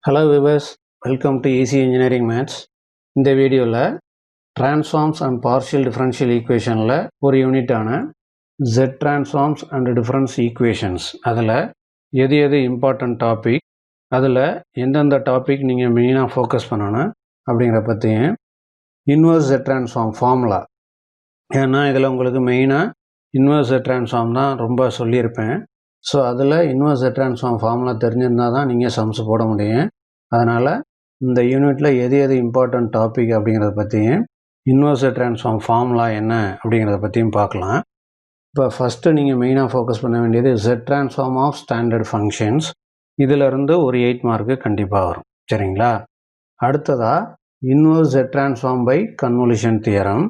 Hello viewers, welcome to Easy Engineering Maths. இந்த வீடியோவில் Transforms and Partial Differential Equationல ஒரு யூனிட்டான Z Transforms and Difference Equations அதில் எது important topic, அதில் எந்தெந்த டாபிக் நீங்கள் மெயினாக ஃபோக்கஸ் பண்ணணும் அப்படிங்கிற பற்றியும் இன்வர்ஸ் Z Transform ஃபார்முலா, ஏன்னா இதில் உங்களுக்கு மெயினாக இன்வர்ஸ் Z Transform தான் ரொம்ப சொல்லியிருப்பேன். ஸோ அதில் இன்வர்ஸ் Z Transform ஃபார்முலா தெரிஞ்சிருந்தால் தான் நீங்கள் சம்ஸ் போட முடியும். அதனால் இந்த யூனிட்டில் எது இம்பார்ட்டன்ட் டாபிக் அப்படிங்கிறத பற்றியும் இன்வர்ஸ் Z Transform ஃபார்முலா என்ன அப்படிங்கிறத பற்றியும் பார்க்கலாம். இப்போ ஃபஸ்ட்டு நீங்கள் மெயினாக ஃபோக்கஸ் பண்ண வேண்டியது Z Transform of standard functions. இதிலிருந்து ஒரு 8 மார்க்கு கண்டிப்பாக வரும், சரிங்களா? அடுத்ததாக inverse Z Transform by convolution theorem,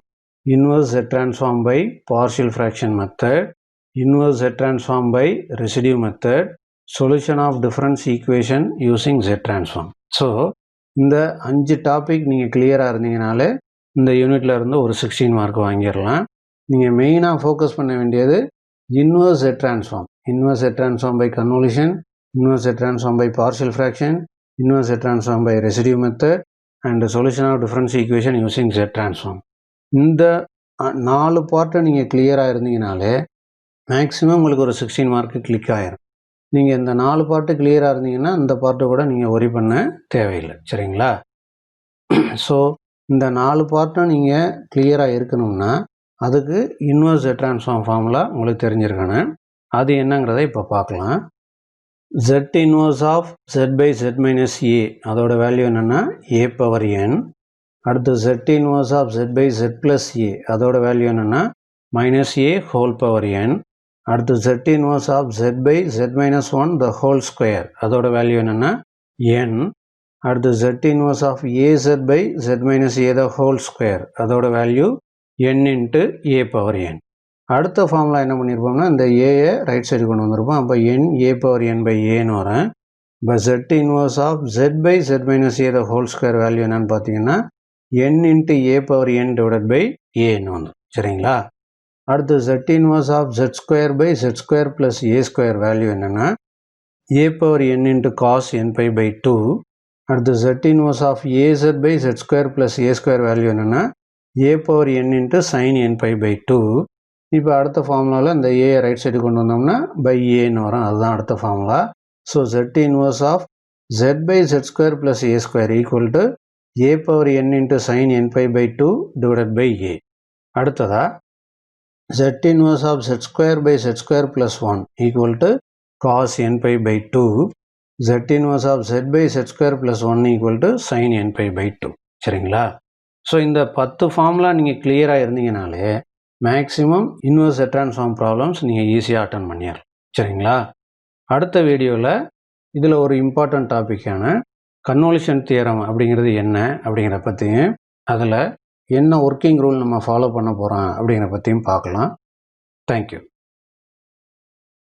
inverse Z Transform by partial fraction method, inverse Z transform by residue method, solution of difference equation using Z transform. So இந்த 5 topic நீங்கள் கிளியராக இருந்தீங்கனாலே இந்த யூனிட்ல இருந்து ஒரு 16 மார்க் வாங்கிடலாம். நீங்கள் மெயினாக ஃபோக்கஸ் பண்ண வேண்டியது inverse Z transform, inverse Z transform by convolution, inverse Z transform by partial fraction, inverse Z transform by residue method and solution of difference equation using Z transform. இந்த 4 பார்ட்டை நீங்கள் கிளியராக இருந்தீங்கனாலே மேக்ஸிமம் உங்களுக்கு ஒரு 16 மார்க்கு கிளிக் ஆகிரும். நீங்கள் இந்த 4 பார்ட்டு கிளியராக இருந்தீங்கன்னா இந்த பார்ட்டு கூட நீங்கள் ஒரி பண்ண தேவையில்லை, சரிங்களா? ஸோ இந்த 4 பார்ட்டும் நீங்கள் கிளியராக இருக்கணும்னா அதுக்கு இன்வர்ஸ் Z Transform ஃபார்முலா உங்களுக்கு தெரிஞ்சிருக்கணும். அது என்னங்கிறத இப்போ பார்க்கலாம். Z inverse of Z by Z minus A, அதோட வேல்யூ என்னென்னா ஏ பவர் n. அடுத்து Z inverse of Z by Z plus A, அதோட வேல்யூ என்னென்னா minus A whole power n. அடுத்து Z inverse of Z by Z minus 1 the whole square, அதோட value என்னென்னா n. அடுத்து Z inverse of AZ by Z minus A the whole square, அதோட value n into A power n. அடுத்த formula என்ன பண்ணியிருப்போம்னா இந்த ஏயை right side கொண்டு வந்திருப்போம். அப்போ n A power n by ஏன்னு வரும். இப்போ Z inverse of Z by Z minus A the whole square value என்னன்னு பார்த்தீங்கன்னா n into A power n divided by ஏன்னு வந்து, சரிங்களா? அடுத்து Z inverse of Z square by Z square plus A square value என்னென்னா A power n into cos n pi by 2. அடுத்து Z inverse of AZ by Z square plus A square value என்னென்னா A power n into sine n pi by 2. இப்போ அடுத்த ஃபார்முலாவில் இந்த ஏ right side கொண்டு வந்தோம்னா by ஏன்னு வரும், அதுதான் அடுத்த formula. So Z inverse of Z by Z square plus A square equal to A power n into sine n pi by 2 divided by A. அடுத்ததாக Z inverse of Z square by Z square plus 1 equal to cos n pi by 2. Z inverse of Z by Z square plus 1 equal to sin n pi by 2. சரிங்களா? So இந்த 10 formula நீங்கள் கிளியராக இருந்தீங்கனாலே maximum inverse Z transform problems நீங்கள் ஈஸியாக attend பண்ணிடலாம், சரிங்களா? அடுத்த வீடியோவில் இதில் ஒரு இம்பார்ட்டன்ட் டாப்பிக்கான கன்வல்யூஷன் தியரம் அப்படிங்கிறது என்ன அப்படிங்கிற பற்றியும் அதில் என்ன ஒர்க்கிங் ரூல் நம்ம ஃபாலோ பண்ண போகிறோம் அப்படிங்கிற பற்றியும் பார்க்கலாம். தேங்க்யூ.